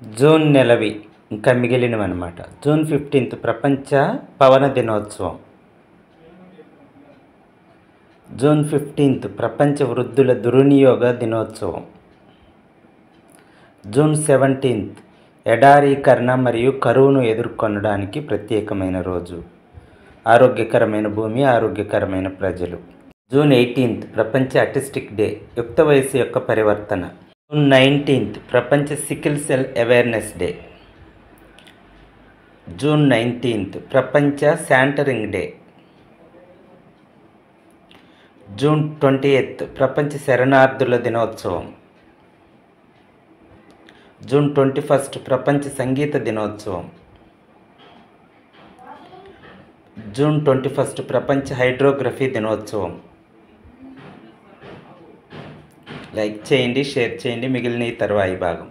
June నెలవి ఇంకా మిగిలినవన్నమాట. June 15 ప్రపంచ పవన దినోత్సవం. జూన్ 15 ప్రపంచ వృద్ధుల దుర్వినియోగ దినోత్సవం. జూన్ 17 ఎడారీకరణ మరియు కరువును ఎదుర్కొనడానికి ప్రత్యేకమైన రోజు. ఆరోగ్యకరమైన భూమి, ఆరోగ్యకరమైన ప్రజలు. జూన్ 18 ప్రపంచ ఆటిస్టిక్ డే, యుక్త వయసు యొక్క పరివర్తన. జూన్ 19 ప్రపంచ sickle cell awareness day. June 19 ప్రపంచ శానిటరింగ్ డే. జూన్ 28 ప్రపంచ శరణార్థుల దినోత్సవం. జూన్ 21 ప్రపంచ సంగీత దినోత్సవం. జూన్ 21 ప్రపంచ హైడ్రోగ్రఫీ దినోత్సవం. లైక్ చేయండి, షేర్ చేయండి. మిగిలిన ఈ తర్వాయి భాగం.